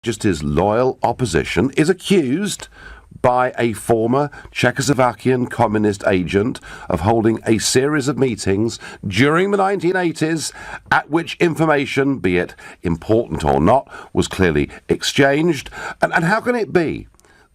just his loyal opposition, is accused by a former Czechoslovakian communist agent of holding a series of meetings during the 1980s at which information, be it important or not, was clearly exchanged. And how can it be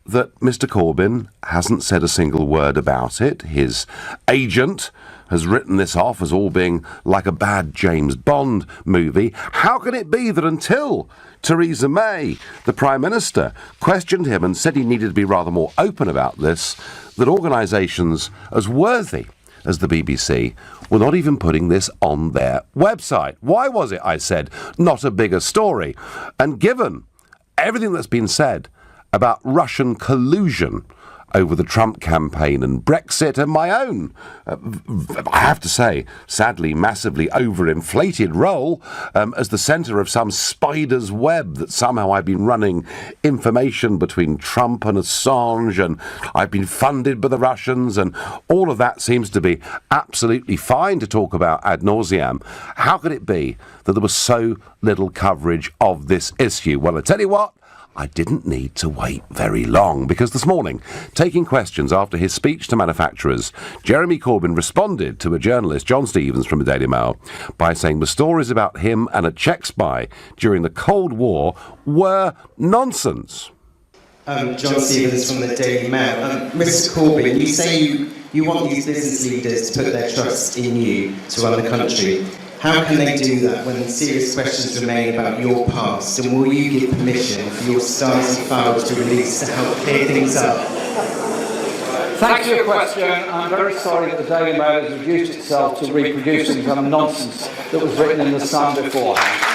that Mr. Corbyn hasn't said a single word about it? His agent has written this off as all being like a bad James Bond movie. How can it be that until Theresa May, the Prime Minister, questioned him and said he needed to be rather more open about this, that organisations as worthy as the BBC were not even putting this on their website? Why was it, I said, not a bigger story? And given everything that's been said about Russian collusion over the Trump campaign and Brexit, and my own, I have to say, sadly, massively overinflated role as the centre of some spider's web that somehow I've been running information between Trump and Assange, and I've been funded by the Russians, and all of that seems to be absolutely fine to talk about ad nauseam. How could it be that there was so little coverage of this issue? Well, I tell you what, I didn't need to wait very long, because this morning, taking questions after his speech to manufacturers, Jeremy Corbyn responded to a journalist, John Stevens from the Daily Mail, by saying the stories about him and a Czech spy during the Cold War were nonsense. John Stevens from the Daily Mail. Mr. Corbyn, you say you want these business leaders to put their trust in you to run the country. How can they do that when serious questions remain about your past? And will you give permission for your stars and flowers to release to help clear things up? Thanks for your question. I'm very sorry that the Daily Mail has reduced itself to reproducing some nonsense that was written in the Sun beforehand.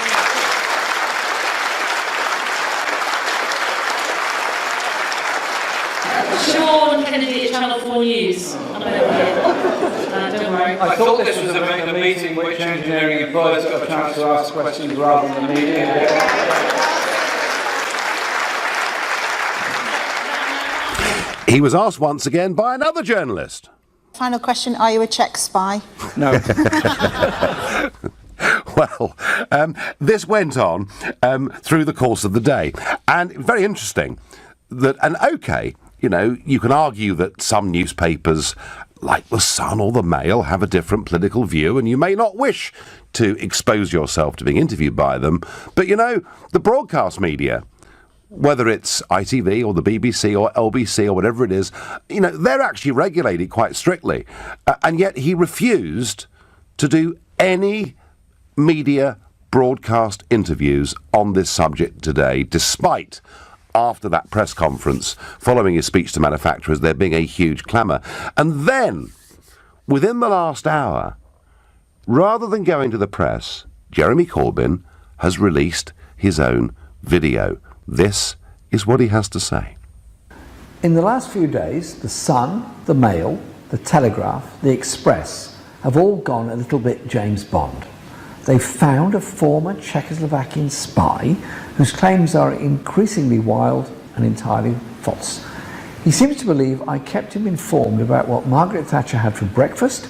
Sean Kennedy at Channel 4 News. Don't worry. I thought this was a meeting which engineering employees got a chance to ask questions rather than the media. He was asked once again by another journalist. Final question, are you a Czech spy? No. Well, this went on through the course of the day. And very interesting that, and okay, you know, you can argue that some newspapers, like the Sun or the Mail, have a different political view, and you may not wish to expose yourself to being interviewed by them. But, you know, the broadcast media, whether it's ITV or the BBC or LBC or whatever it is, you know, they're actually regulated quite strictly. And yet he refused to do any media broadcast interviews on this subject today, despite, after that press conference, following his speech to manufacturers, there being a huge clamour. And then, within the last hour, rather than going to the press, Jeremy Corbyn has released his own video. This is what he has to say. In the last few days, the Sun, the Mail, the Telegraph, the Express have all gone a little bit James Bond. They found a former Czechoslovakian spy whose claims are increasingly wild and entirely false. He seems to believe I kept him informed about what Margaret Thatcher had for breakfast,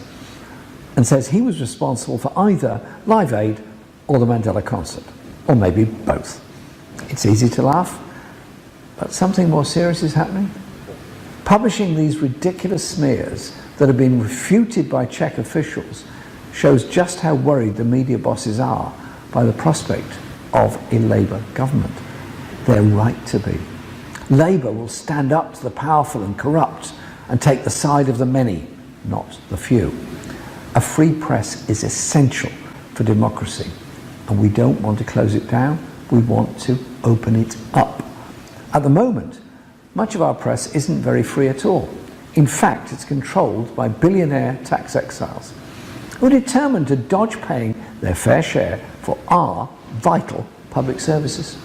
and says he was responsible for either Live Aid or the Mandela concert, or maybe both. It's easy to laugh, but something more serious is happening. Publishing these ridiculous smears that have been refuted by Czech officials shows just how worried the media bosses are by the prospect of a Labour government. They're right to be. Labour will stand up to the powerful and corrupt and take the side of the many, not the few. A free press is essential for democracy, and we don't want to close it down, we want to open it up. At the moment, much of our press isn't very free at all. In fact, it's controlled by billionaire tax exiles who are determined to dodge paying their fair share for our vital public services.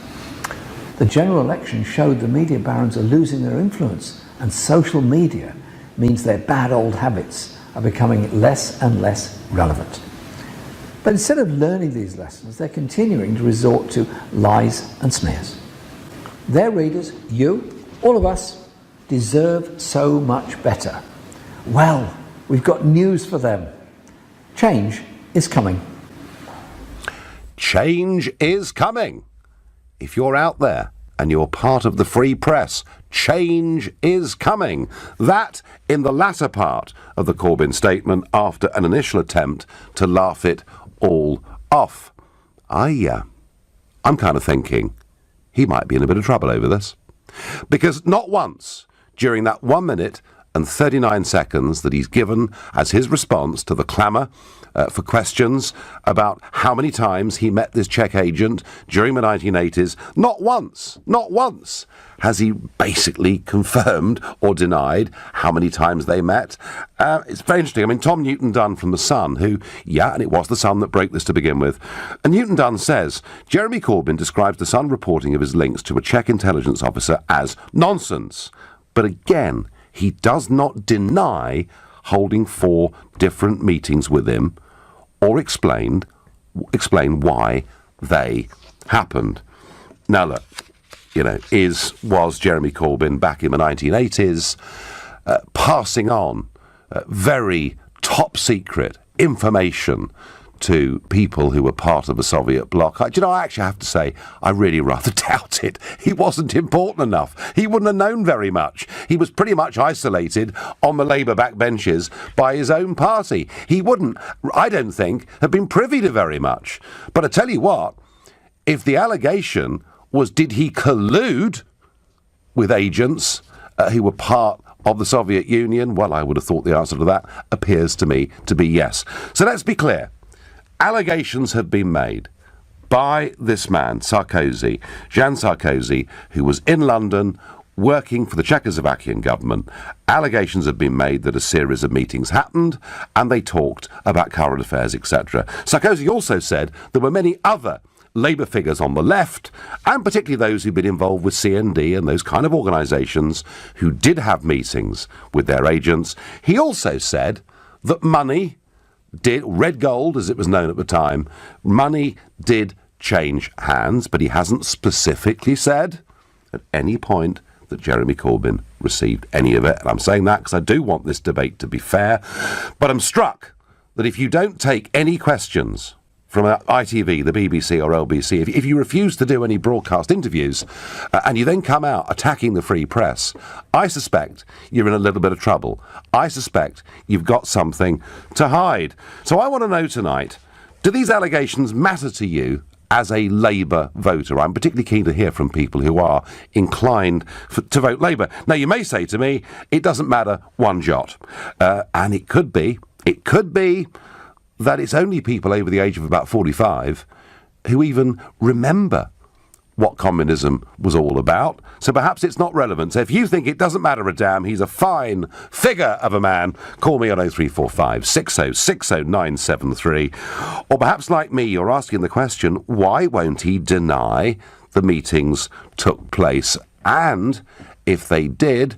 The general election showed the media barons are losing their influence, and social media means their bad old habits are becoming less and less relevant. But instead of learning these lessons, they're continuing to resort to lies and smears. Their readers, you, all of us, deserve so much better. Well, we've got news for them. Change is coming. Change is coming. If you're out there and you're part of the free press. Change is coming. That in the latter part of the Corbyn statement after an initial attempt to laugh it all off. I'm kind of thinking he might be in a bit of trouble over this. Because not once during that 1 minute and 39 seconds that he's given as his response to the clamour for questions about how many times he met this Czech agent during the 1980s, not once has he basically confirmed or denied how many times they met. It's very interesting. I mean, Tom Newton-Dunn from The Sun, and it was The Sun that broke this to begin with, and Newton-Dunn says, Jeremy Corbyn describes The Sun reporting of his links to a Czech intelligence officer as nonsense. But again, he does not deny holding 4 different meetings with him or explain why they happened. Now look, was Jeremy Corbyn back in the 1980s passing on very top secret information to people who were part of the Soviet bloc? I actually have to say, I really rather doubt it. He wasn't important enough. He wouldn't have known very much. He was pretty much isolated on the Labour backbenches by his own party. He wouldn't, I don't think, have been privy to very much. But I tell you what, if the allegation was, did he collude with agents who were part of the Soviet Union? Well, I would have thought the answer to that appears to me to be yes. So let's be clear. Allegations have been made by this man, Sarkozy, Jan Sarkozy, who was in London working for the Czechoslovakian government. Allegations have been made that a series of meetings happened and they talked about current affairs, etc. Sarkozy also said there were many other Labour figures on the left, and particularly those who've been involved with CND and those kind of organisations who did have meetings with their agents. He also said that money red gold, as it was known at the time, money did change hands, but he hasn't specifically said at any point that Jeremy Corbyn received any of it. And I'm saying that because I do want this debate to be fair. But I'm struck that if you don't take any questions from ITV, the BBC or LBC, if you refuse to do any broadcast interviews and you then come out attacking the free press, I suspect you're in a little bit of trouble. I suspect you've got something to hide. So I want to know tonight, do these allegations matter to you as a Labour voter? I'm particularly keen to hear from people who are inclined to vote Labour. Now, you may say to me, it doesn't matter one jot. And it could be that it's only people over the age of about 45 who even remember what communism was all about. So perhaps it's not relevant. So if you think it doesn't matter a damn, he's a fine figure of a man, call me on 0345 6060 973. Or perhaps like me, you're asking the question, why won't he deny the meetings took place? And if they did,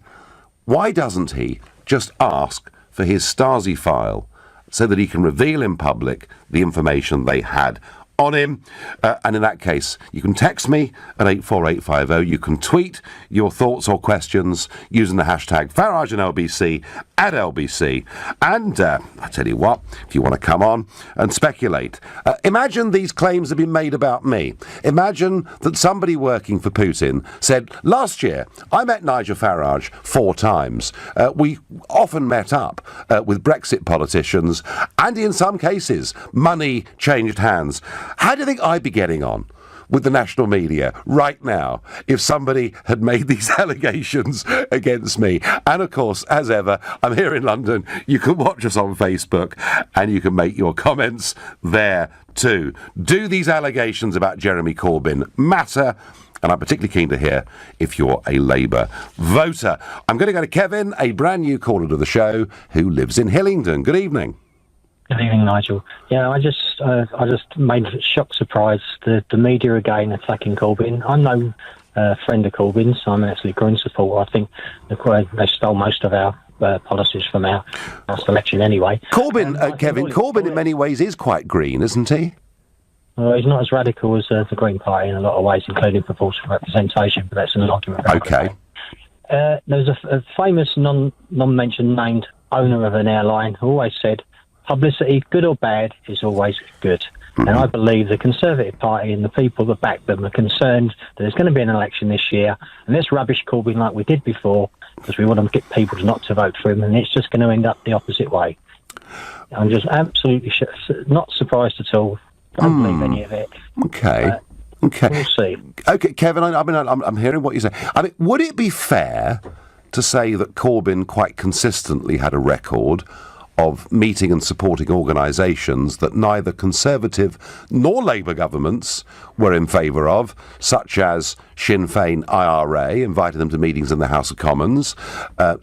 why doesn't he just ask for his Stasi file so that he can reveal in public the information they had on him? And in that case, you can text me at 84850. You can tweet your thoughts or questions using the hashtag Farage and LBC at LBC. And I tell you what, if you want to come on and speculate, imagine these claims have been made about me. Imagine that somebody working for Putin said, last year I met Nigel Farage 4 times. We often met up with Brexit politicians, and in some cases, money changed hands. How do you think I'd be getting on with the national media right now if somebody had made these allegations against me? And of course, as ever, I'm here in London. You can watch us on Facebook and you can make your comments there too. Do these allegations about Jeremy Corbyn matter? And I'm particularly keen to hear if you're a Labour voter. I'm going to go to Kevin, a brand new caller to the show, who lives in Hillingdon. Good evening. Good evening, Nigel. Yeah, I just made a shock surprise. The media again attacking Corbyn. I'm no friend of Corbyn's. I'm an absolute Green supporter. I think they stole most of our policies from our last election anyway. Corbyn, Kevin, Corbyn in many ways is quite green, isn't he? He's not as radical as the Green Party in a lot of ways, including proportional representation, but that's an argument. Okay. There's a famous non-mentioned named owner of an airline who always said, publicity, good or bad, is always good. And I believe the Conservative Party and the people that back them are concerned that there's going to be an election this year, and let's rubbish Corbyn like we did before, because we want to get people not to vote for him, and it's just going to end up the opposite way. I'm just absolutely not surprised at all. Don't believe any of it. Okay. Okay. We'll see. Okay, Kevin, I'm hearing what you say. I mean, would it be fair to say that Corbyn quite consistently had a record of meeting and supporting organisations that neither Conservative nor Labour governments were in favour of, such as Sinn Féin IRA, inviting them to meetings in the House of Commons,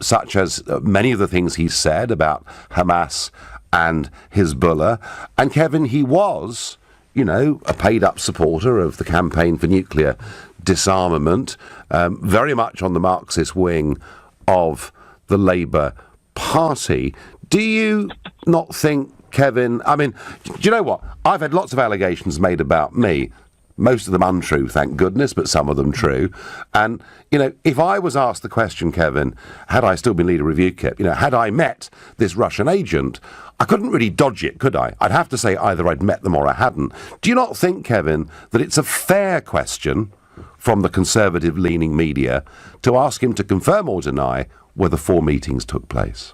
such as many of the things he said about Hamas and Hezbollah. And Kevin, he was, you know, a paid-up supporter of the campaign for nuclear disarmament, very much on the Marxist wing of the Labour Party. Do you not think, Kevin, I mean, do you know what? I've had lots of allegations made about me. Most of them untrue, thank goodness, but some of them true. And, you know, if I was asked the question, Kevin, had I still been leader of UKIP, you know, had I met this Russian agent, I couldn't really dodge it, could I? I'd have to say either I'd met them or I hadn't. Do you not think, Kevin, that it's a fair question from the Conservative-leaning media to ask him to confirm or deny whether 4 meetings took place?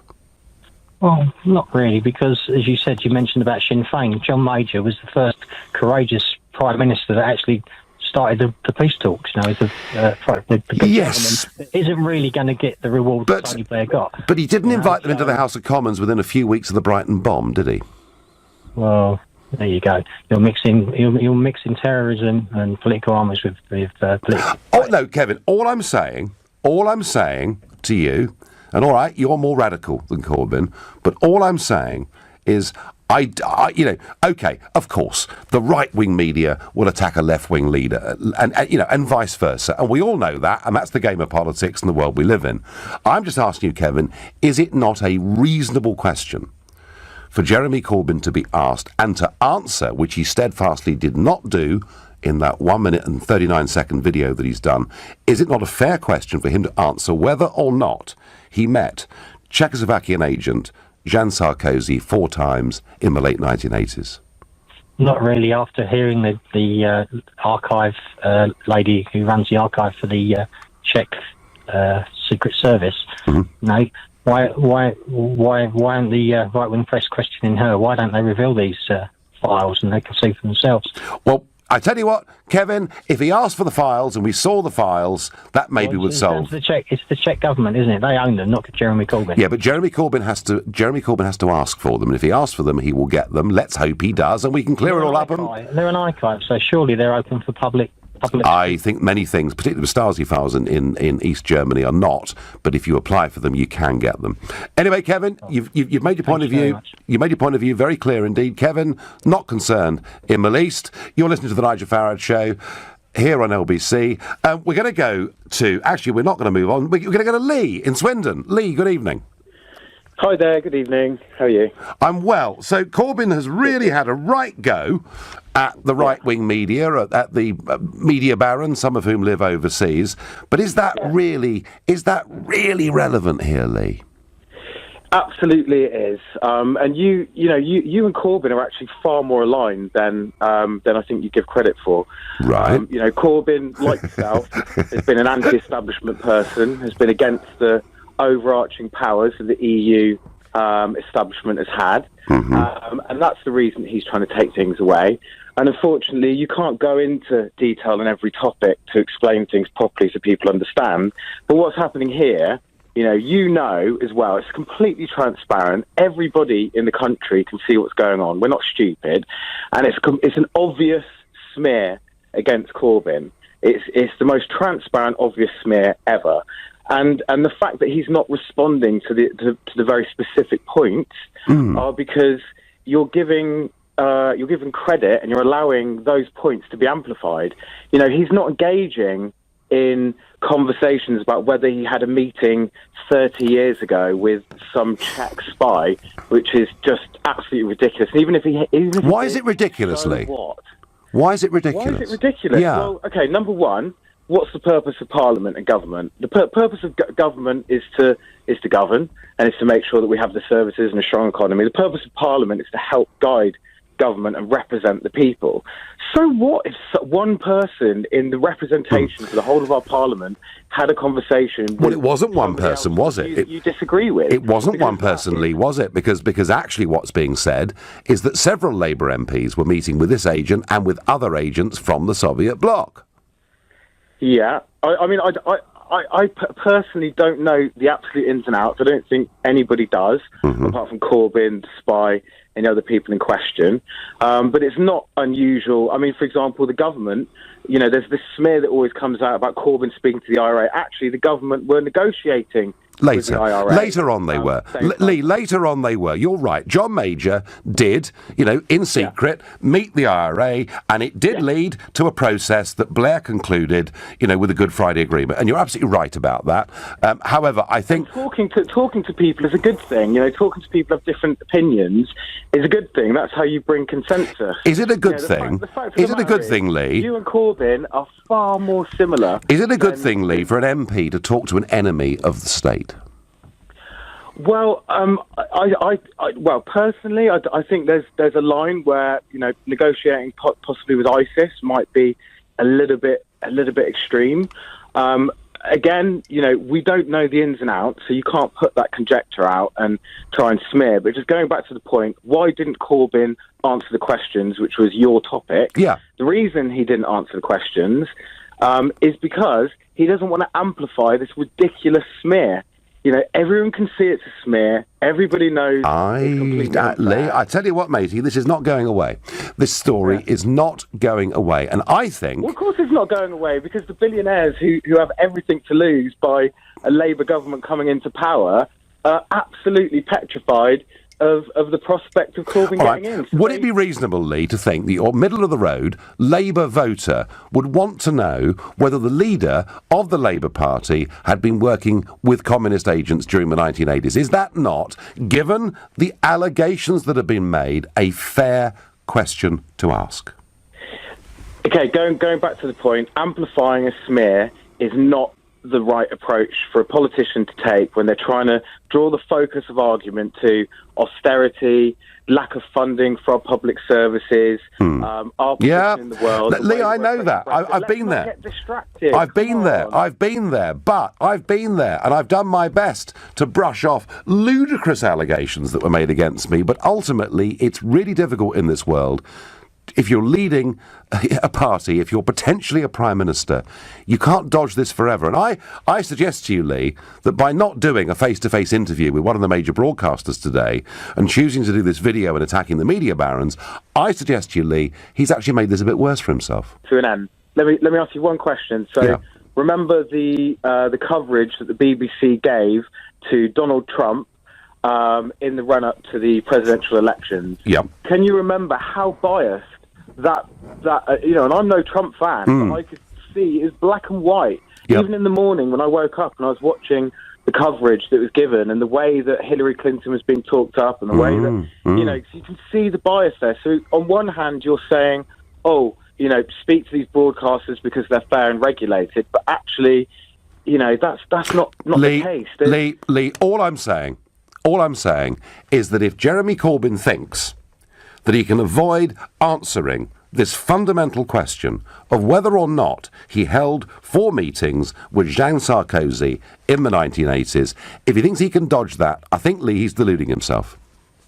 Well, not really, because, as you said, you mentioned about Sinn Féin. John Major was the first courageous Prime Minister that actually started the peace talks, you know, the yes, government isn't really going to get the reward that Tony Blair got. But he didn't invite them into the House of Commons within a few weeks of the Brighton bomb, did he? Well, there you go. You're mixing terrorism and political armies with political... Oh, no, Kevin, all I'm saying to you, and all right, you're more radical than Corbyn, but all I'm saying is, you know, okay, of course, the right-wing media will attack a left-wing leader, and you know, and vice versa, and we all know that, and that's the game of politics and the world we live in. I'm just asking you, Kevin, is it not a reasonable question for Jeremy Corbyn to be asked and to answer, which he steadfastly did not do in that 1 minute and 39-second video that he's done? Is it not a fair question for him to answer whether or not he met Czechoslovakian agent Jan Sarkozy 4 times in the late 1980s? Not really. After hearing the archive lady who runs the archive for the Czech Secret Service, no. Why aren't the right-wing press questioning her? Why don't they reveal these files and they can see for themselves? Well, I tell you what, Kevin, if he asked for the files and we saw the files, that maybe would solve. It's the Czech government, isn't it? They own them, not Jeremy Corbyn. Yeah, but Jeremy Corbyn has to ask for them, and if he asks for them, he will get them. Let's hope he does, and we can clear it all up. They're an archive, so surely they're open for public. I think many things, particularly the Stasi files in East Germany, are not. But if you apply for them, you can get them. Anyway, Kevin, you've made your point of view. You made your point of view very clear indeed. Kevin, not concerned in the least. You're listening to the Nigel Farage Show here on LBC. We're going to go to. Actually, we're not going to move on. We're going to go to Lee in Swindon. Lee, good evening. Hi there, good evening. How are you? I'm well. So Corbyn has really had a right go at the right-wing media, at the media barons, some of whom live overseas. But is that really relevant here, Lee? Absolutely it is. And you and Corbyn are actually far more aligned than I think you give credit for. Right. You know, Corbyn, like yourself, has been an anti-establishment person, has been against the overarching powers that the EU establishment has had. And that's the reason he's trying to take things away. And unfortunately, you can't go into detail on every topic to explain things properly so people understand. But what's happening here, you know as well, it's completely transparent. Everybody in the country can see what's going on. We're not stupid. And it's an obvious smear against Corbyn. It's the most transparent, obvious smear ever. And the fact that he's not responding to the very specific points are because you're giving credit and you're allowing those points to be amplified. You know, he's not engaging in conversations about whether he had a meeting 30 years ago with some Czech spy, which is just absolutely ridiculous. And even if why is it ridiculous, Lee? What? Why is it ridiculous? Why is it ridiculous? Yeah. Well, okay, number one, what's the purpose of Parliament and government? The purpose of government is to govern, and is to make sure that we have the services and a strong economy. The purpose of Parliament is to help guide government and represent the people. So what if one person in the representation for the whole of our parliament had a conversation with... Well, it wasn't one person, was it? You disagree with? It wasn't one person, Lee, was it? Because actually what's being said is that several Labour MPs were meeting with this agent and with other agents from the Soviet bloc. Yeah. I personally don't know the absolute ins and outs. I don't think anybody does, apart from Corbyn, the spy, and the other people in question. But it's not unusual. I mean, for example, the government, there's this smear that always comes out about Corbyn speaking to the IRA. Actually, the government were negotiating with the IRA. Later on they were. Lee, later on they were. You're right. John Major did, in secret, meet the IRA, and it did lead to a process that Blair concluded, with the Good Friday Agreement. And you're absolutely right about that. However, I think... And talking to people is a good thing. Talking to people of different opinions is a good thing. That's how you bring consensus. Is it a good thing? Is it a good thing, Lee? You and Corbyn are far more similar. Is it a good thing, Lee, for an MP to talk to an enemy of the state? Well, personally, I think there's a line where negotiating possibly with ISIS might be a little bit extreme. Again, we don't know the ins and outs, so you can't put that conjecture out and try and smear. But just going back to the point, why didn't Corbyn answer the questions, which was your topic? Yeah. The reason he didn't answer the questions is because he doesn't want to amplify this ridiculous smear. Everyone can see it's a smear. Everybody knows it's completely unfair. I tell you what, matey, this is not going away. This story is not going away. And I think... Well, of course it's not going away, because the billionaires who have everything to lose by a Labour government coming into power are absolutely petrified of the prospect of Corbyn getting in. So would it be reasonable, Lee, to think that your middle-of-the-road Labour voter would want to know whether the leader of the Labour Party had been working with communist agents during the 1980s? Is that not, given the allegations that have been made, a fair question to ask? Okay, going back to the point, amplifying a smear is not the right approach for a politician to take when they're trying to draw the focus of argument to austerity, lack of funding for our public services, our position in the world. Lee, I know that. I've been there. Get distracted. I've been there, but I've been there, and I've done my best to brush off ludicrous allegations that were made against me, but ultimately it's really difficult in this world. If you're leading a party, if you're potentially a prime minister, you can't dodge this forever. And I suggest to you, Lee, that by not doing a face-to-face interview with one of the major broadcasters today and choosing to do this video and attacking the media barons, I suggest to you, Lee, he's actually made this a bit worse for himself. To an end. Let me ask you one question. So remember the coverage that the BBC gave to Donald Trump in the run-up to the presidential elections? Yep. Can you remember how biased that and I'm no Trump fan, but I could see it's black and white. Yep. Even in the morning when I woke up and I was watching the coverage that was given and the way that Hillary Clinton was being talked up and the way that, so you can see the bias there. So on one hand, you're saying, speak to these broadcasters because they're fair and regulated, but actually, that's not Lee, the case. Lee, all I'm saying is that if Jeremy Corbyn thinks that he can avoid answering this fundamental question of whether or not he held 4 meetings with Jean Sarkozy in the 1980s, if he thinks he can dodge that, I think, Lee, he's deluding himself.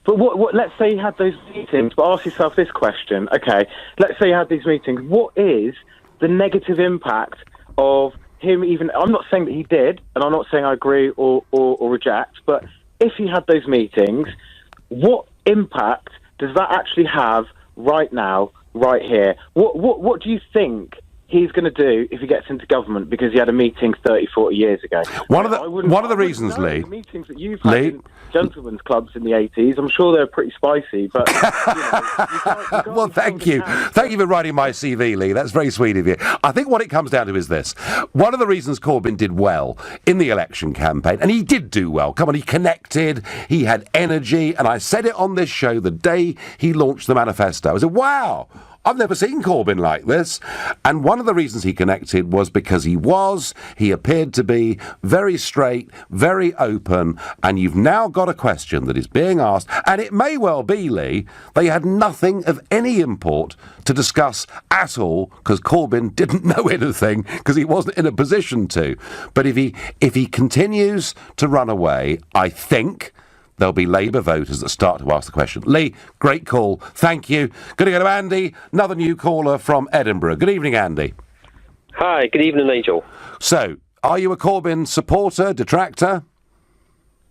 But what? Let's say he had those meetings, but ask yourself this question. Okay, let's say he had these meetings. What is the negative impact of him even... I'm not saying that he did, and I'm not saying I agree or reject, but if he had those meetings, what impact does that actually have right now, right here? What do you think he's going to do if he gets into government because he had a meeting 30, 40 years ago? One of the reasons, Lee... The meetings that you've had in gentlemen's clubs in the 80s, I'm sure they're pretty spicy, but... you can't well, thank you. Thank you for writing my CV, Lee. That's very sweet of you. I think what it comes down to is this. One of the reasons Corbyn did well in the election campaign, and he did do well, come on, he connected, he had energy, and I said it on this show the day he launched the manifesto. I said, wow, I've never seen Corbyn like this. And one of the reasons he connected was because he appeared to be very straight, very open, and you've now got a question that is being asked, and it may well be, Lee, they had nothing of any import to discuss at all, because Corbyn didn't know anything, because he wasn't in a position to. But if he continues to run away, I think there'll be Labour voters that start to ask the question. Lee, great call. Thank you. Going to go to Andy, another new caller from Edinburgh. Good evening, Andy. Hi, good evening, Nigel. So, are you a Corbyn supporter, detractor?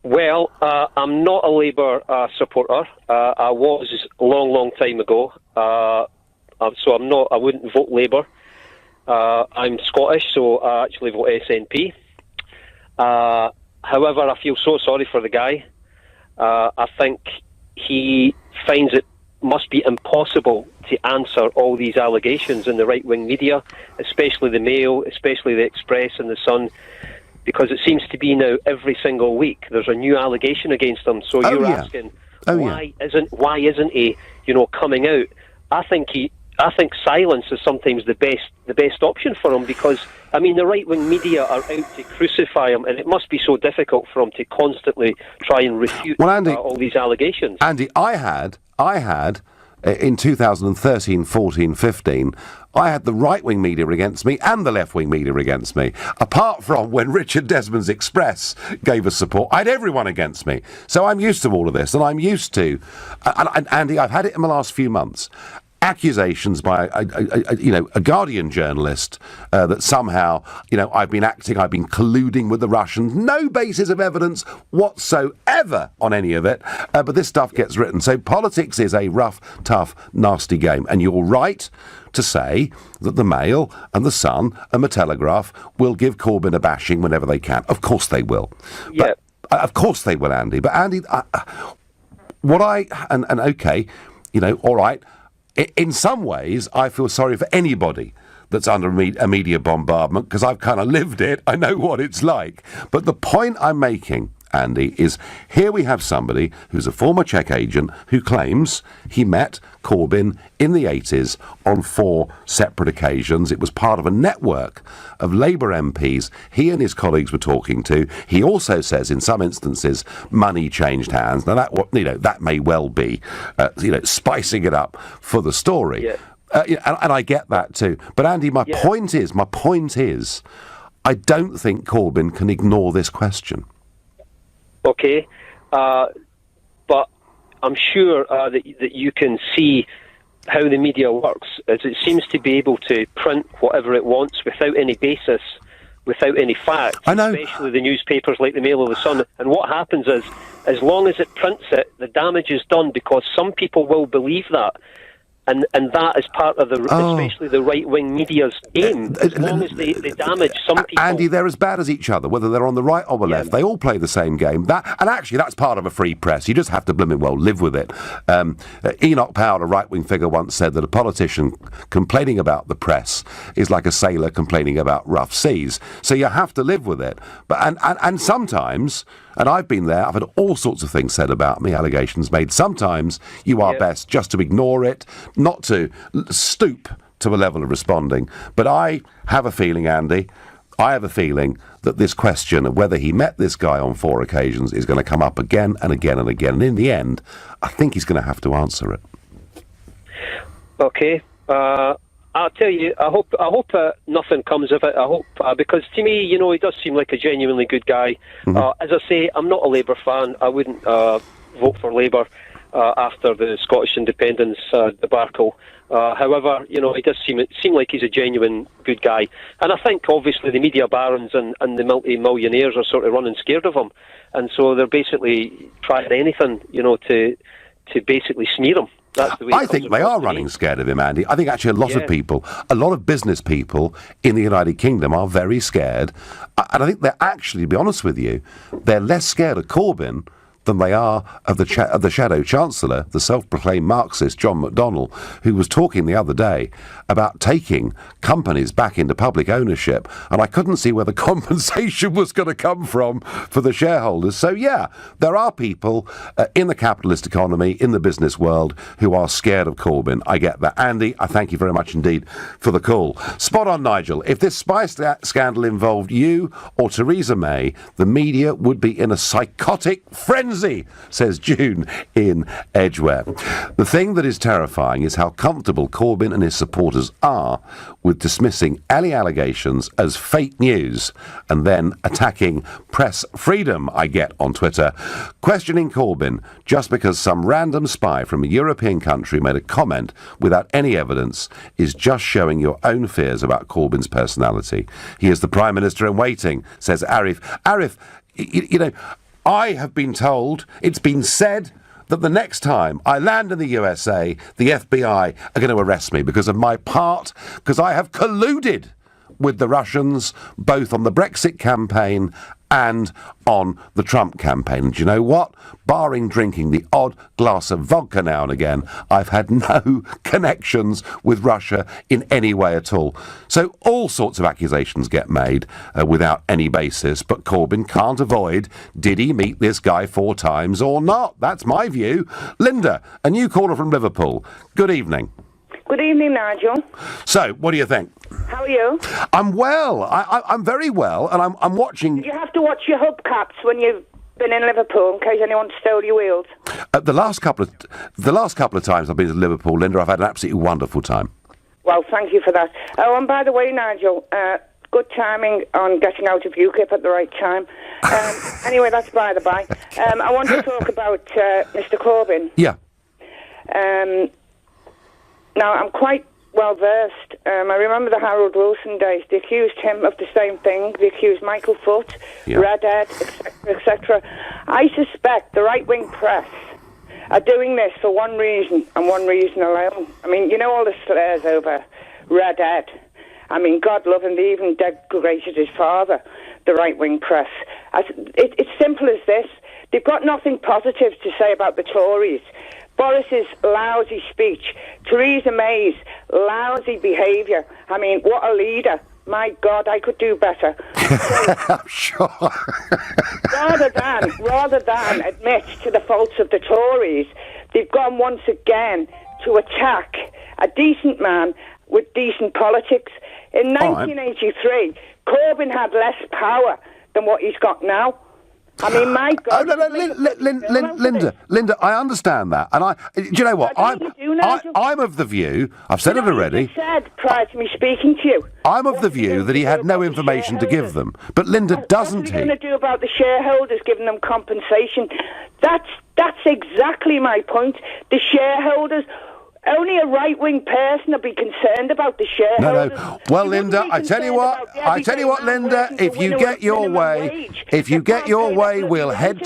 Well, I'm not a Labour supporter. I was a long time ago. So I'm not. I wouldn't vote Labour. I'm Scottish, so I actually vote SNP. However, I feel so sorry for the guy. I think he finds it must be impossible to answer all these allegations in the right-wing media, especially the Mail, especially the Express and the Sun, because it seems to be now every single week there's a new allegation against him. So you're asking, why isn't he, coming out? I think silence is sometimes the best option for him, because the right-wing media are out to crucify him, and it must be so difficult for him to constantly try and refute all these allegations. Andy, I had in 2013, 14, 15, I had the right-wing media against me and the left-wing media against me. Apart from when Richard Desmond's Express gave us support, I had everyone against me. So I'm used to all of this, and I'm used to... And Andy, I've had it in the last few months. Accusations by a Guardian journalist that somehow I've been colluding with the Russians. No basis of evidence whatsoever on any of it, but this stuff gets written. So politics is a rough, tough, nasty game, and you're right to say that the Mail and the Sun and the Telegraph will give Corbyn a bashing whenever they can. Of course they will. Yeah. But, of course they will, Andy. But Andy, all right. In some ways, I feel sorry for anybody that's under a media bombardment, because I've kind of lived it. I know what it's like. But the point I'm making, Andy, is here we have somebody who's a former Czech agent who claims he met Corbyn in the 80s on 4 separate occasions. It was part of a network of Labour MPs he and his colleagues were talking to. He also says in some instances money changed hands. Now that may well be spicing it up for the story. Yeah. And I get that too. But Andy, my point is I don't think Corbyn can ignore this question. Okay, but I'm sure that you can see how the media works, as it seems to be able to print whatever it wants without any basis, without any facts, I know. Especially the newspapers like the Mail or the Sun. And what happens is, as long as it prints it, the damage is done, because some people will believe that. And that is part of especially the right-wing media's aim. As long as they damage some people. Andy, they're as bad as each other, whether they're on the right or the left. They all play the same game. And actually, that's part of a free press. You just have to live with it. Enoch Powell, a right-wing figure, once said that a politician complaining about the press is like a sailor complaining about rough seas. So you have to live with it. But and sometimes... And I've been there, I've had all sorts of things said about me, allegations made. Sometimes you are best just to ignore it, not to stoop to a level of responding. But I have a feeling, Andy, that this question of whether he met this guy on 4 occasions is going to come up again and again and again. And in the end, I think he's going to have to answer it. Okay. I'll tell you, I hope nothing comes of it. I hope, because to me, he does seem like a genuinely good guy. Mm-hmm. As I say, I'm not a Labour fan. I wouldn't vote for Labour after the Scottish independence debacle. However, he does seem like he's a genuine good guy. And I think, obviously, the media barons and the multi-millionaires are sort of running scared of him. And so they're basically trying anything, to basically smear him. I think they are running scared of him, Andy. I think actually a lot of business people in the United Kingdom are very scared. And I think they're actually, to be honest with you, they're less scared of Corbyn than they are of the Shadow Chancellor, the self-proclaimed Marxist John McDonnell, who was talking the other day about taking companies back into public ownership, and I couldn't see where the compensation was going to come from for the shareholders. So yeah, there are people in the capitalist economy, in the business world, who are scared of Corbyn. I get that. Andy, I thank you very much indeed for the call. Spot on, Nigel. If this spy scandal involved you or Theresa May, the media would be in a psychotic frenzy, says June in Edgware. The thing that is terrifying is how comfortable Corbyn and his supporters are with dismissing any allegations as fake news and then attacking press freedom, I get on Twitter. Questioning Corbyn just because some random spy from a European country made a comment without any evidence is just showing your own fears about Corbyn's personality. He is the Prime Minister in waiting, says Arif. Arif, you know, I have been told, it's been said, that the next time I land in the USA, the FBI are going to arrest me because of my part, because I have colluded with the Russians, both on the Brexit campaign and on the Trump campaign. And do you know what? Barring drinking the odd glass of vodka now and again, I've had no connections with Russia in any way at all. So all sorts of accusations get made without any basis, but Corbyn can't avoid, did he meet this guy 4 times or not? That's my view. Linda, a new caller from Liverpool. Good evening. Good evening, Nigel. So, what do you think? How are you? I'm well. I'm very well, and I'm watching. Did you have to watch your hubcaps when you've been in Liverpool in case anyone stole your wheels? The last couple of times I've been to Liverpool, Linda, I've had an absolutely wonderful time. Well, thank you for that. Oh, and by the way, Nigel, good timing on getting out of UKIP at the right time. Anyway, that's by the by. I want to talk about Mr. Corbyn. Yeah. Now, I'm quite well versed. I remember the Harold Wilson days. They accused him of the same thing. They accused Michael Foot, Red Ed, etc. I suspect the right-wing press are doing this for one reason and one reason alone. I mean, you know all the slurs over Red Ed. I mean, God love him, they even degraded his father, the right-wing press. It's simple as this. They've got nothing positive to say about the Tories. Boris's lousy speech, Theresa May's lousy behaviour. I mean, what a leader. My God, I could do better. I'm sure. rather than admit to the faults of the Tories, they've gone once again to attack a decent man with decent politics. In 1983, Corbyn had less power than what he's got now. I mean, my God. Linda, I understand that. And do you know what? I'm of the view, I've said it already. You said prior to me speaking to you. I'm of the view that he had no information to give them. But Linda, doesn't he? What are you going to do about the shareholders, giving them compensation? That's exactly my point. The shareholders. Only a right-wing person would be concerned about the shareholders. No. Well, Linda, I tell you what, Linda, if you get your way, we'll head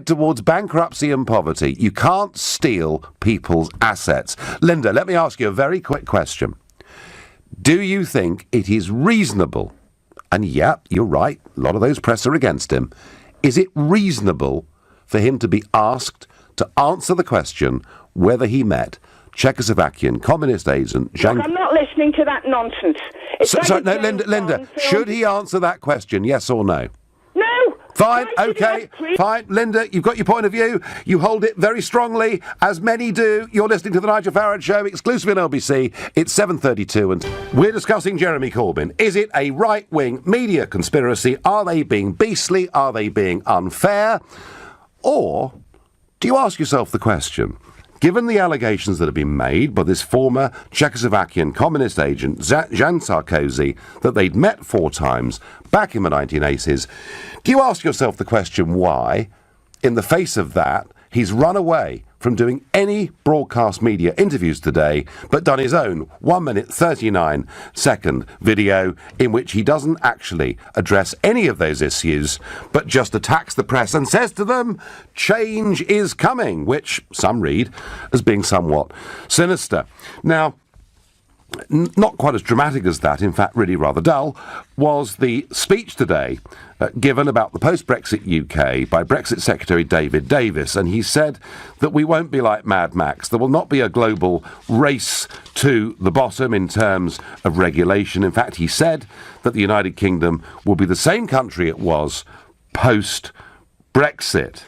towards bankruptcy and poverty. You can't steal people's assets. Linda, let me ask you a very quick question. Do you think it is reasonable, and yeah, you're right, a lot of those press are against him, is it reasonable for him to be asked to answer the question whether he met Czechoslovakian communist agent Jean... Look, I'm not listening to that nonsense. Linda, should he answer that question, yes or no? No! Fine, okay, fine. Linda, you've got your point of view. You hold it very strongly, as many do. You're listening to the Nigel Farage Show, exclusively on LBC. It's 7:32, and we're discussing Jeremy Corbyn. Is it a right-wing media conspiracy? Are they being beastly? Are they being unfair? Or do you ask yourself the question, given the allegations that have been made by this former Czechoslovakian communist agent, Jan Sarkozy, that they'd met 4 times back in the 1980s, do you ask yourself the question why, in the face of that, he's run away from doing any broadcast media interviews today, but done his own 1-minute 39-second video in which he doesn't actually address any of those issues, but just attacks the press and says to them, change is coming, which some read as being somewhat sinister. Now, not quite as dramatic as that, in fact really rather dull, was the speech today given about the post-Brexit UK by Brexit Secretary David Davis, and he said that we won't be like Mad Max. There will not be a global race to the bottom in terms of regulation. In fact, he said that the United Kingdom will be the same country it was post-Brexit.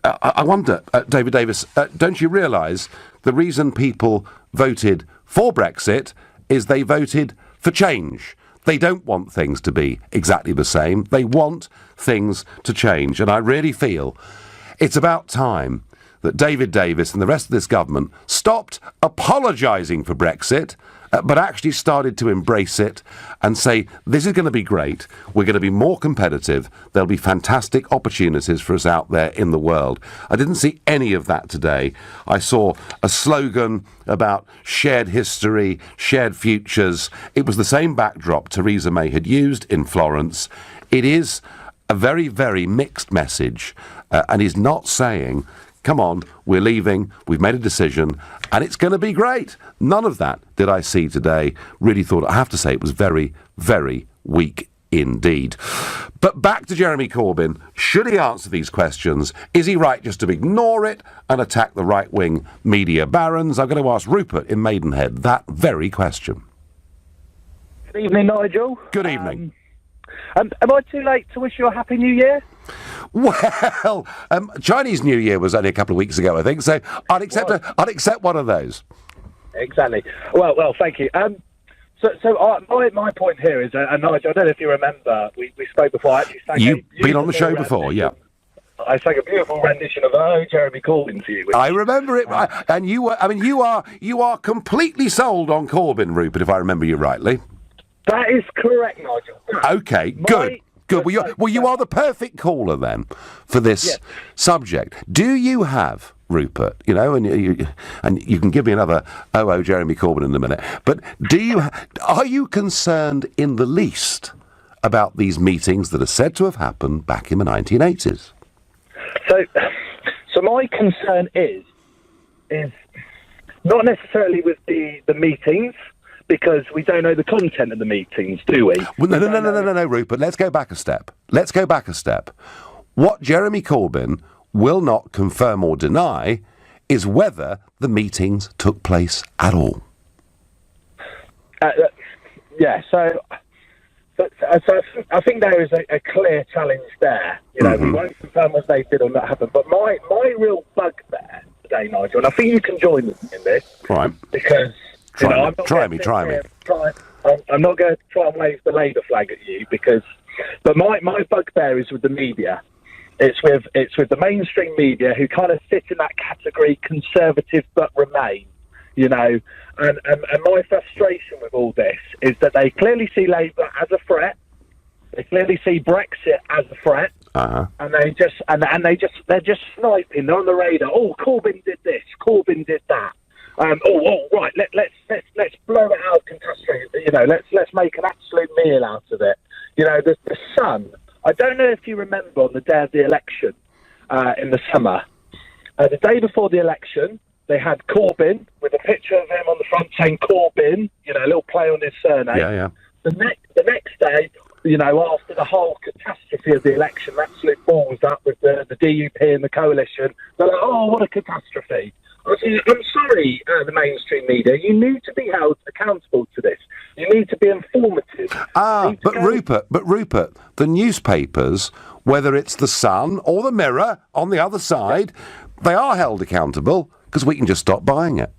I wonder, David Davis, don't you realise the reason people voted for Brexit is they voted for change? They don't want things to be exactly the same. They want things to change. And I really feel it's about time that David Davis and the rest of this government stopped apologising for Brexit, but actually started to embrace it and say, this is going to be great, we're going to be more competitive, there'll be fantastic opportunities for us out there in the world. I didn't see any of that today. I saw a slogan about shared history, shared futures. It was the same backdrop Theresa May had used in Florence. It is a very, very mixed message, and is not saying, come on, we're leaving, we've made a decision, and it's going to be great. None of that did I see today. Really thought, I have to say, it was very, very weak indeed. But back to Jeremy Corbyn. Should he answer these questions? Is he right just to ignore it and attack the right-wing media barons? I'm going to ask Rupert in Maidenhead that very question. Good evening, Nigel. Good evening. Am I too late to wish you a Happy New Year? Well, Chinese New Year was only a couple of weeks ago, I think, so I'd accept one of those. Exactly. Well, thank you. My point here is, and Nigel, I don't know if you remember, we spoke before. You've been on the show before, yeah. I sang a beautiful rendition of "Oh, Jeremy Corbyn" to you. I remember it, and you were. I mean, you are completely sold on Corbyn, Rupert, if I remember you rightly. That is correct, Nigel. Okay, good. Well, you are the perfect caller then for this subject. Do you have, Rupert, you know, and you can give me another Jeremy Corbyn in a minute, but are you concerned in the least about these meetings that are said to have happened back in the 1980s? So my concern is not necessarily with the meetings, because we don't know the content of the meetings, do we? Well, no, Rupert. Let's go back a step. What Jeremy Corbyn will not confirm or deny is whether the meetings took place at all. So I think there is a clear challenge there. You know, we won't confirm whether they did or not happen. But my real bugbear today, Nigel, and I think you can join me in this, right? Because try me. I'm not going to try and wave the Labour flag at you, but my bugbear is with the media. It's with the mainstream media who kind of sit in that category, conservative but remain. You know, and my frustration with all this is that they clearly see Labour as a threat. They clearly see Brexit as a threat, and they're just sniping. They're on the radar. Oh, Corbyn did this. Corbyn did that. Right. Let's blow it out of catastrophe. You know, let's make an absolute meal out of it. You know, the Sun. I don't know if you remember on the day of the election in the summer, the day before the election, they had Corbyn with a picture of him on the front saying Corbyn. You know, a little play on his surname. Yeah. The next day, you know, after the whole catastrophe of the election, absolute balls up with the DUP and the coalition, they're like, oh, what a catastrophe. I'm sorry, the mainstream media. You need to be held accountable to this. You need to be informative. But Rupert, the newspapers, whether it's the Sun or the Mirror on the other side, they are held accountable because we can just stop buying it.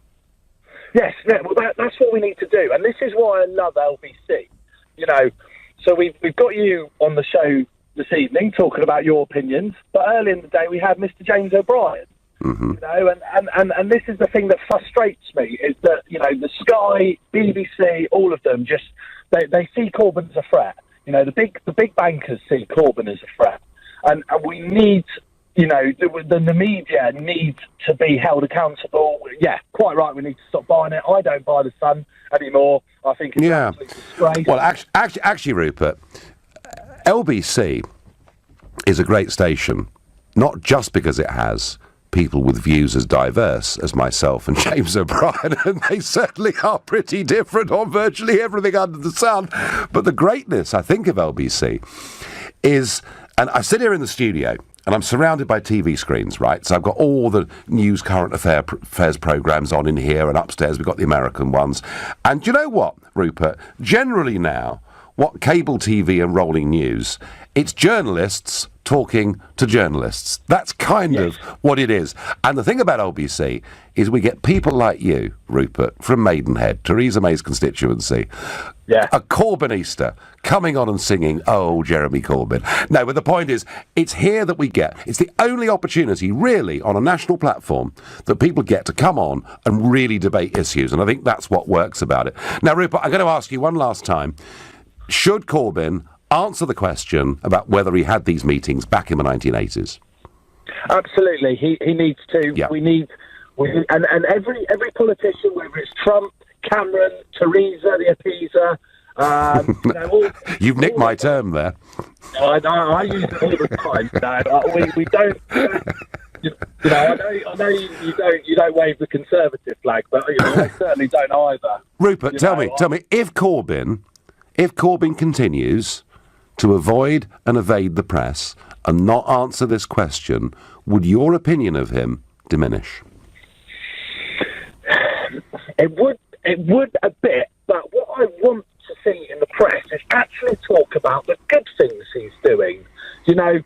Yes, well, that's what we need to do, and this is why I love LBC. You know, so we've got you on the show this evening talking about your opinions, but early in the day we had Mr. James O'Brien. You know, and this is the thing that frustrates me, is that, you know, the Sky, BBC, all of them just they see Corbyn as a threat. You know, the big bankers see Corbyn as a threat, and we need, you know, the media needs to be held accountable. Yeah, quite right. We need to stop buying it. I don't buy the Sun anymore. I think it's absolutely disgrace. Well, actually, Rupert, LBC is a great station, not just because it has people with views as diverse as myself and James O'Brien, and they certainly are pretty different on virtually everything under the sun. But the greatness, I think, of LBC is, and I sit here in the studio, and I'm surrounded by TV screens, right? So I've got all the news, current affairs programmes on in here, and upstairs we've got the American ones. And do you know what, Rupert? Generally now, what cable TV and rolling news, it's journalists talking to journalists. That's kind of what it is. And the thing about LBC is we get people like you, Rupert, from Maidenhead, Theresa May's constituency, a Corbynista coming on and singing, "Oh, Jeremy Corbyn." No, but the point is, it's here that we get, it's the only opportunity, really, on a national platform that people get to come on and really debate issues. And I think that's what works about it. Now, Rupert, I'm going to ask you one last time. Should Corbyn answer the question about whether he had these meetings back in the 1980s? Absolutely, he needs to. Yeah. And every politician, whether it's Trump, Cameron, Theresa, the appeaser, You've nicked my term there. I use it all the time. We don't. I know you don't wave the Conservative flag, but I certainly don't either. Rupert, tell me, if Corbyn continues to avoid and evade the press and not answer this question, would your opinion of him diminish? It would a bit, but what I want to see in the press is actually talk about the good things he's doing. You know,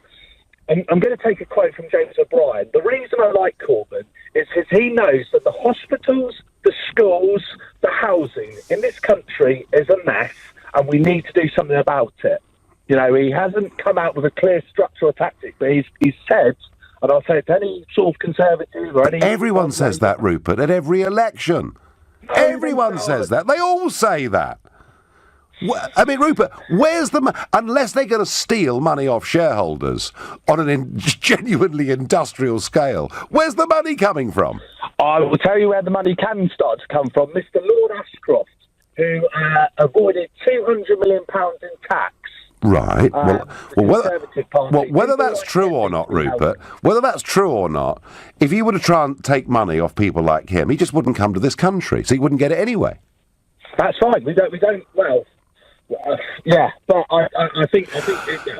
and I'm going to take a quote from James O'Brien. The reason I like Corbyn is because he knows that the hospitals, the schools, the housing in this country is a mess, and we need to do something about it. You know, he hasn't come out with a clear structural tactic, but he's said, and I'll say it to any sort of Conservative or any... Everyone says that, Rupert, at every election. Everyone says that. They all say that. I mean, Rupert, where's the money? Unless they're going to steal money off shareholders on a genuinely industrial scale, where's the money coming from? I will tell you where the money can start to come from. Mr. Lord Ashcroft, who avoided £200 million in tax. Right. Whether that's true or not, Rupert, whether that's true or not, if you were to try and take money off people like him, he just wouldn't come to this country, so he wouldn't get it anyway. That's fine. We don't. Yeah, but I think.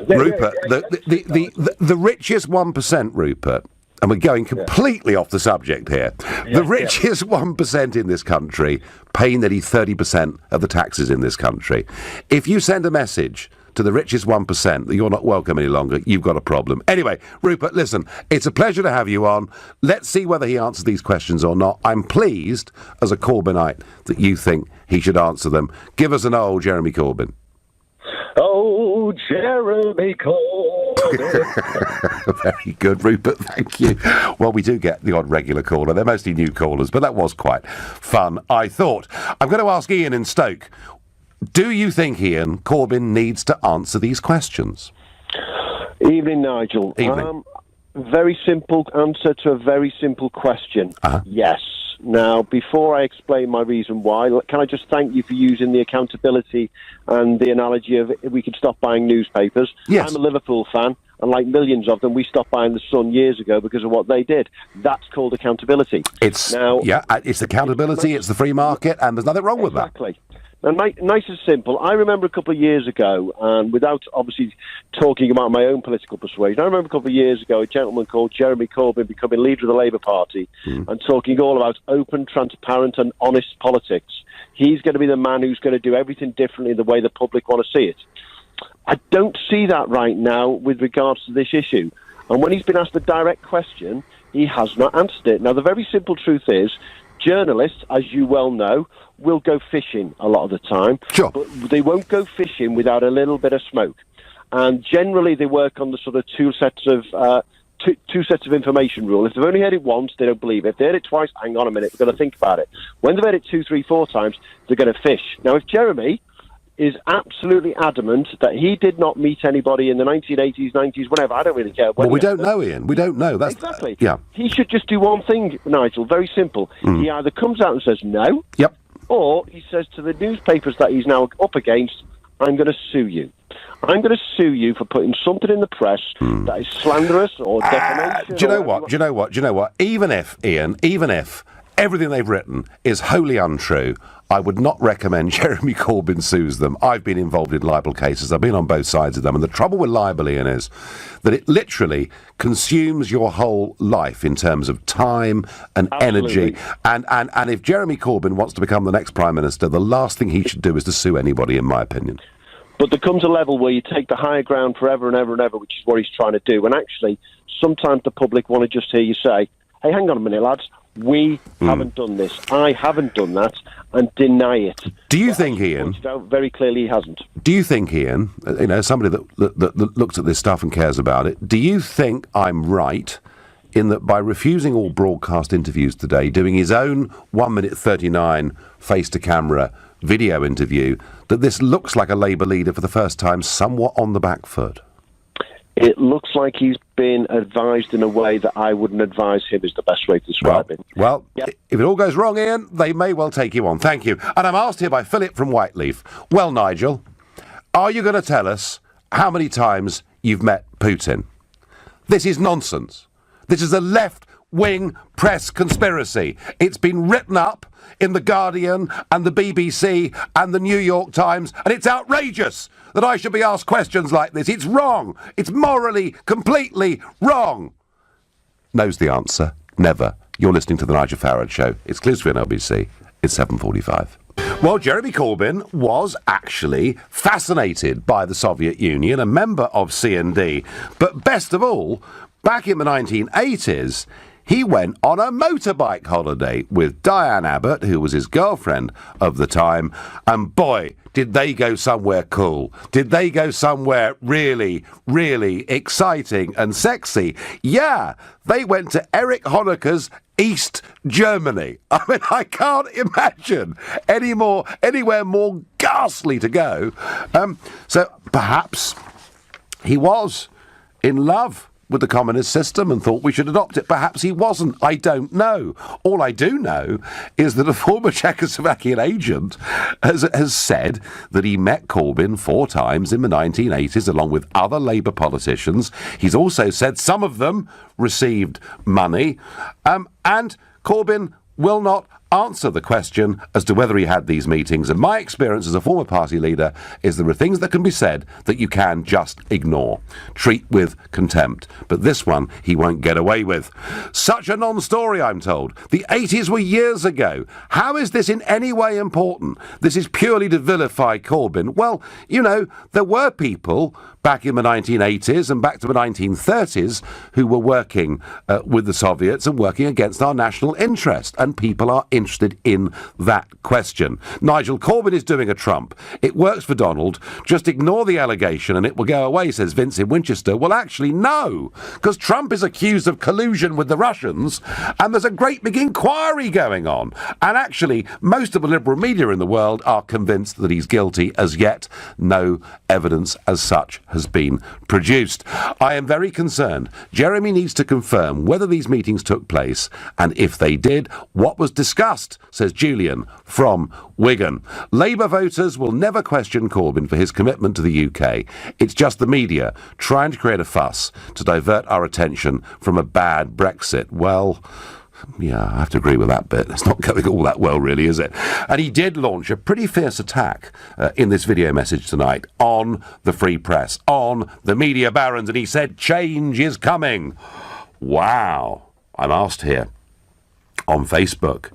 Rupert, the richest 1%, Rupert, and we're going completely off the subject here. The richest 1% in this country pay nearly 30% of the taxes in this country. If you send a message to the richest 1% that you're not welcome any longer, you've got a problem. Anyway, Rupert, listen, it's a pleasure to have you on. Let's see whether he answers these questions or not. I'm pleased, as a Corbynite, that you think he should answer them. Give us an old Jeremy Corbyn. Oh, Jeremy Corbyn. Very good, Rupert, thank you. Well, we do get the odd regular caller. They're mostly new callers, but that was quite fun, I thought. I'm going to ask Ian in Stoke. Do you think, Ian, Corbyn needs to answer these questions? Evening, Nigel. Evening. Very simple answer to a very simple question. Yes. Now, before I explain my reason why, can I just thank you for using the accountability and the analogy of we could stop buying newspapers? Yes. I'm a Liverpool fan, and like millions of them, we stopped buying The Sun years ago because of what they did. That's called accountability. It's accountability, it's the free market, and there's nothing wrong with that. Exactly. And nice and simple. I remember a couple of years ago, and without obviously talking about my own political persuasion, I remember a couple of years ago a gentleman called Jeremy Corbyn becoming leader of the Labour Party and talking all about open, transparent and honest politics. He's going to be the man who's going to do everything differently the way the public want to see it. I don't see that right now with regards to this issue. And when he's been asked a direct question, he has not answered it. Now, the very simple truth is, journalists, as you well know, will go fishing a lot of the time. Sure. But they won't go fishing without a little bit of smoke. And generally they work on the sort of two sets of information rule. If they've only heard it once, they don't believe it. If they heard it twice, hang on a minute, we've got to think about it. When they've heard it 2, 3, 4 times, they're going to fish. Now, if Jeremy is absolutely adamant that he did not meet anybody in the 1980s, 90s, whatever, I don't really care. Well, we don't know, Ian. We don't know. That's exactly. Yeah. He should just do one thing, Nigel, very simple. He either comes out and says no, Yep. or he says to the newspapers that he's now up against, I'm going to sue you. I'm going to sue you for putting something in the press that is slanderous or defamation. Do you know what? Even if, Ian, everything they've written is wholly untrue, I would not recommend Jeremy Corbyn sues them. I've been involved in libel cases. I've been on both sides of them. And the trouble with libel, Ian, is that it literally consumes your whole life in terms of time and energy. And if Jeremy Corbyn wants to become the next Prime Minister, the last thing he should do is to sue anybody, in my opinion. But there comes a level where you take the higher ground forever and ever and ever, which is what he's trying to do. And actually, sometimes the public want to just hear you say, hey, hang on a minute, lads. We haven't done this. I haven't done that, and deny it. Do you think, Ian? Very clearly, he hasn't. Do you think, Ian? Somebody that looks at this stuff and cares about it. Do you think I'm right in that by refusing all broadcast interviews today, doing his own 1 minute 39 face-to-camera video interview, that this looks like a Labour leader for the first time, somewhat on the back foot? It looks like he's been advised in a way that I wouldn't advise him is the best way to describe it. Well, if it all goes wrong, Ian, they may well take you on. Thank you. And I'm asked here by Philip from Whiteleaf. Well, Nigel, are you going to tell us how many times you've met Putin? This is nonsense. This is a left-wing press conspiracy. It's been written up in The Guardian and the BBC and the New York Times, and it's outrageous that I should be asked questions like this. It's wrong. It's morally, completely wrong. Knows the answer. Never. You're listening to The Nigel Farage Show. It's Clearsview on LBC. It's 7:45. Well, Jeremy Corbyn was actually fascinated by the Soviet Union, a member of CND. But best of all, back in the 1980s, he went on a motorbike holiday with Diane Abbott, who was his girlfriend of the time, and boy, did they go somewhere cool. Did they go somewhere really, really exciting and sexy? Yeah, they went to Erich Honecker's East Germany. I mean, I can't imagine anywhere more ghastly to go. So perhaps he was in love with the communist system and thought we should adopt it. Perhaps he wasn't. I don't know. All I do know is that a former Czechoslovakian agent has said that he met Corbyn 4 times in the 1980s along with other Labour politicians. He's also said some of them received money. And Corbyn will not answer the question as to whether he had these meetings. And my experience as a former party leader is there are things that can be said that you can just ignore, treat with contempt. But this one he won't get away with. Such a non-story, I'm told. The 80s were years ago. How is this in any way important? This is purely to vilify Corbyn. Well, you know, there were people back in the 1980s and back to the 1930s who were working with the Soviets and working against our national interest. And people are interested in that question. Nigel Corbyn is doing a Trump. It works for Donald. Just ignore the allegation and it will go away, says Vince in Winchester. Well, actually, no, because Trump is accused of collusion with the Russians and there's a great big inquiry going on. And actually, most of the liberal media in the world are convinced that he's guilty. As yet, no evidence as such has been produced. I am very concerned. Jeremy needs to confirm whether these meetings took place and if they did, what was discussed, says Julian from Wigan. Labour voters will never question Corbyn for his commitment to the UK. It's just the media trying to create a fuss to divert our attention from a bad Brexit. Well, yeah, I have to agree with that bit. It's not going all that well, really, is it? And he did launch a pretty fierce attack in this video message tonight on the free press, on the media barons, and he said, change is coming. Wow. I'm asked here on Facebook,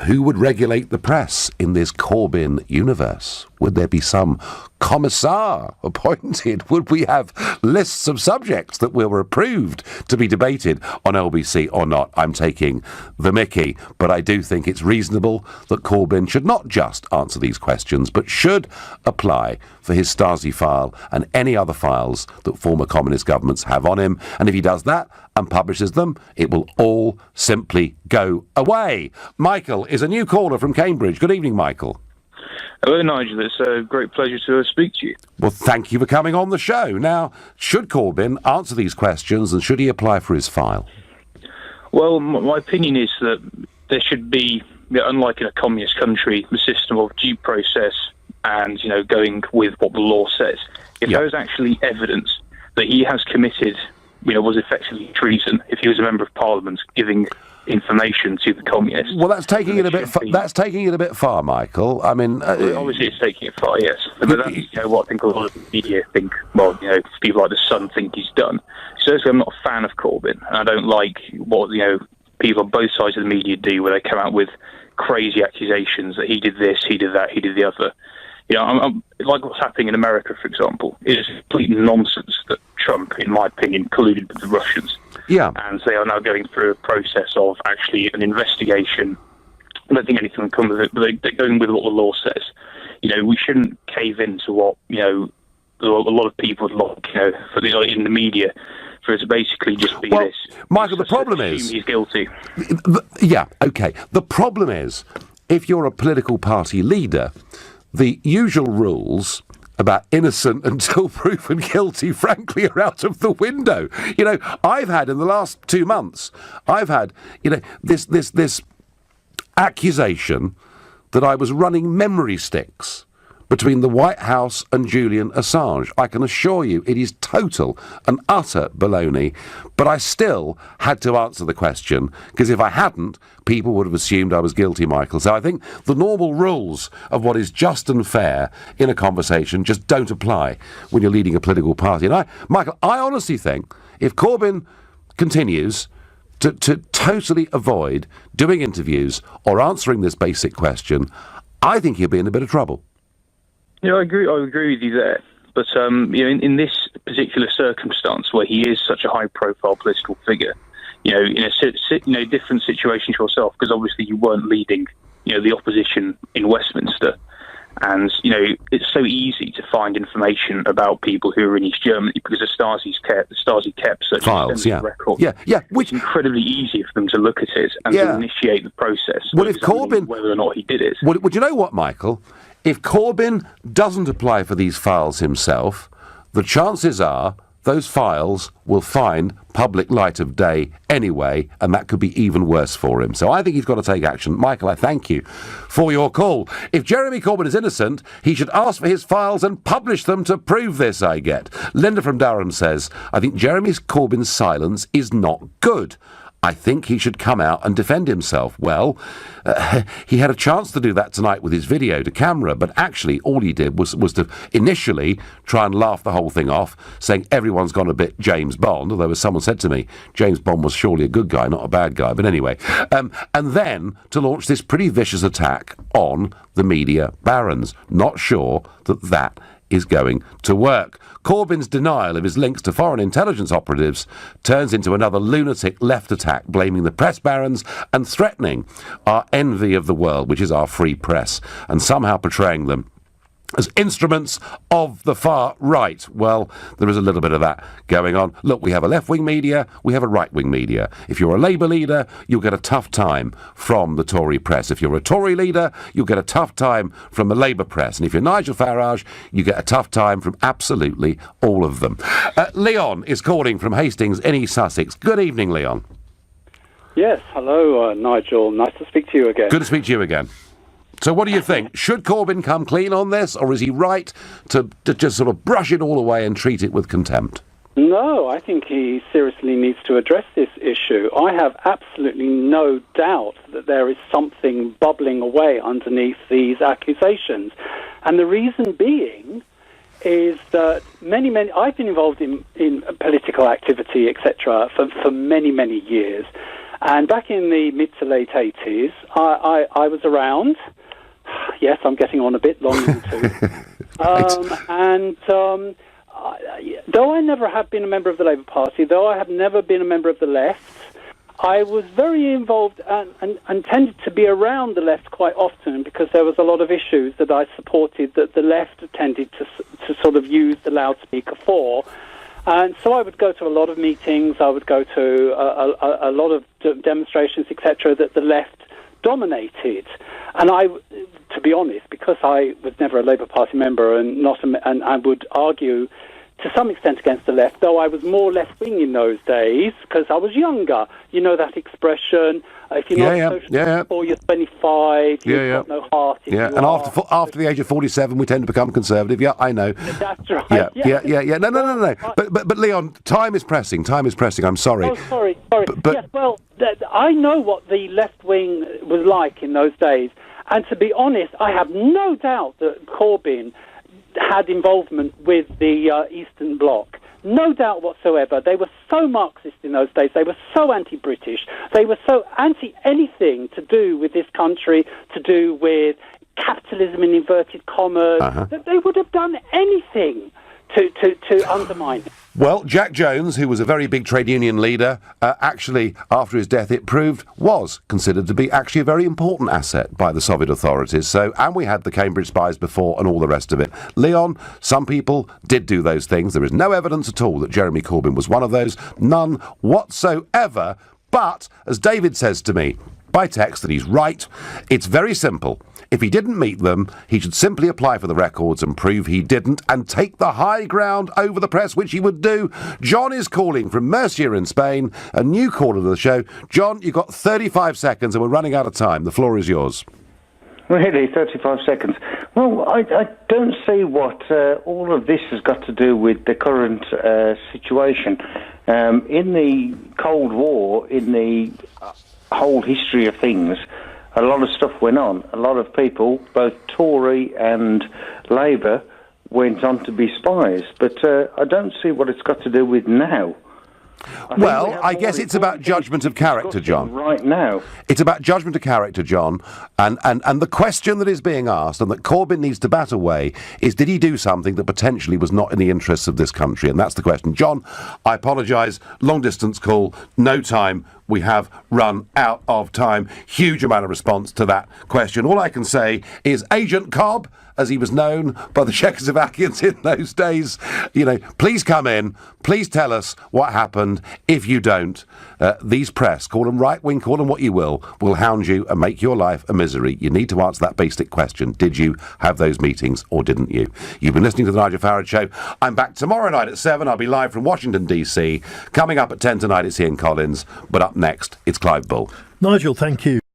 who would regulate the press in this Corbyn universe? Would there be some commissar appointed? Would we have lists of subjects that were approved to be debated on LBC or not? I'm taking the mickey, but I do think it's reasonable that Corbyn should not just answer these questions, but should apply for his Stasi file and any other files that former communist governments have on him. And if he does that and publishes them, it will all simply go away. Michael is a new caller from Cambridge. Good evening, Michael. Hello, Nigel. It's a great pleasure to speak to you. Well, thank you for coming on the show. Now, should Corbyn answer these questions and should he apply for his file? Well, my opinion is that there should be, unlike in a communist country, the system of due process, and, going with what the law says. If there is actually evidence that he has committed, was effectively treason, if he was a member of Parliament giving information to the communists. Well, that's taking it a bit. That's taking it a bit far, Michael. I mean, obviously, it's taking it far. Yes, but that's what I think a lot of the media think. Well, people like the Sun think he's done. So I'm not a fan of Corbyn, and I don't like what people on both sides of the media do, where they come out with crazy accusations that he did this, he did that, he did the other. I'm like what's happening in America, for example. It is complete nonsense that Trump, in my opinion, colluded with the Russians. Yeah. And they are now going through a process of actually an investigation. I don't think anything will come of it, but they're going with what the law says. We shouldn't cave into what, a lot of people would like, in the media, for it to basically just be this. Michael, the problem is... he's guilty. Yeah, OK. The problem is, if you're a political party leader, the usual rules about innocent until proven guilty, frankly, are out of the window. I've had, in the last 2 months, this accusation that I was running memory sticks between the White House and Julian Assange. I can assure you it is total and utter baloney, but I still had to answer the question, because if I hadn't, people would have assumed I was guilty, Michael. So I think the normal rules of what is just and fair in a conversation just don't apply when you're leading a political party. And Michael, I honestly think if Corbyn continues to totally avoid doing interviews or answering this basic question, I think he'll be in a bit of trouble. I agree with you there. But, in this particular circumstance where he is such a high-profile political figure, in a different situation to yourself, because obviously you weren't leading, the opposition in Westminster. And, it's so easy to find information about people who are in East Germany because the Stasi kept such files, records. Which it's incredibly easy for them to look at it and to initiate the process. Well, if Corbyn... whether or not he did it. Well, you know what, Michael? If Corbyn doesn't apply for these files himself, the chances are those files will find public light of day anyway, and that could be even worse for him. So I think he's got to take action. Michael, I thank you for your call. If Jeremy Corbyn is innocent, he should ask for his files and publish them to prove this, I get. Linda from Durham says, I think Jeremy Corbyn's silence is not good. I think he should come out and defend himself. Well, he had a chance to do that tonight with his video to camera, but actually all he did was to initially try and laugh the whole thing off, saying everyone's gone a bit James Bond, although as someone said to me, James Bond was surely a good guy, not a bad guy. But anyway, and then to launch this pretty vicious attack on the media barons. Not sure that is going to work. Corbyn's denial of his links to foreign intelligence operatives turns into another lunatic left attack, blaming the press barons and threatening our envy of the world, which is our free press, and somehow portraying them as instruments of the far right. Well, there is a little bit of that going on. Look, we have a left-wing media, we have a right-wing media. If you're a Labour leader, you'll get a tough time from the Tory press. If you're a Tory leader, you'll get a tough time from the Labour press. And if you're Nigel Farage, you get a tough time from absolutely all of them. Leon is calling from Hastings in East Sussex. Good evening, Leon. Yes, hello, Nigel. Nice to speak to you again. Good to speak to you again. So what do you think? Should Corbyn come clean on this, or is he right to just sort of brush it all away and treat it with contempt? No, I think he seriously needs to address this issue. I have absolutely no doubt that there is something bubbling away underneath these accusations. And the reason being is that I've been involved in political activity, etc., for many, many years. And back in the mid to late 80s, I was around. Yes, I'm getting on a bit long in the tooth. Though I never have been a member of the Labour Party, though I have never been a member of the left, I was very involved and tended to be around the left quite often because there was a lot of issues that I supported that the left tended to sort of use the loudspeaker for. And so I would go to a lot of meetings, I would go to a lot of demonstrations, etc., that the left dominated. And to be honest, because I was never a Labour Party member and I would argue to some extent against the left, though I was more left-wing in those days because I was younger. You know that expression, if you're not a socialist before you're 25, you've got no heart. And after the age of 47, we tend to become conservative. Yeah, I know. That's right. Yeah. No. But Leon, time is pressing. I'm sorry. Oh, sorry. Yes, well, I know what the left-wing was like in those days. And to be honest, I have no doubt that Corbyn had involvement with the Eastern Bloc. No doubt whatsoever. They were so Marxist in those days. They were so anti-British. They were so anti-anything to do with this country, to do with capitalism in inverted commas, that they would have done anything to undermine it. Well, Jack Jones, who was a very big trade union leader, actually, after his death, it proved, was considered to be actually a very important asset by the Soviet authorities. So, and we had the Cambridge spies before and all the rest of it. Leon, some people did do those things. There is no evidence at all that Jeremy Corbyn was one of those. None whatsoever. But, as David says to me by text that he's right, it's very simple. If he didn't meet them, he should simply apply for the records and prove he didn't and take the high ground over the press, which he would do. John is calling from Murcia in Spain, a new caller to the show. John, you've got 35 seconds and we're running out of time. The floor is yours. Really, 35 seconds. Well, I don't see what all of this has got to do with the current situation. In the Cold War, in the whole history of things, a lot of stuff went on. A lot of people, both Tory and Labour, went on to be spies. But I don't see what it's got to do with now. Well, I guess it's about judgment of character, John. Right now. It's about judgment of character, John. And the question that is being asked and that Corbyn needs to bat away is, did he do something that potentially was not in the interests of this country? And that's the question. John, I apologise. Long distance call. No time. We have run out of time. Huge amount of response to that question. All I can say is Agent Cobb, as he was known by the Czechoslovakians in those days, please come in, please tell us what happened. If you don't, these press, call them right-wing, call them what you will hound you and make your life a misery. You need to answer that basic question. Did you have those meetings or didn't you? You've been listening to the Nigel Farage Show. I'm back tomorrow night at 7. I'll be live from Washington, D.C. Coming up at 10 tonight, it's Ian Collins. But up next, it's Clive Bull. Nigel, thank you.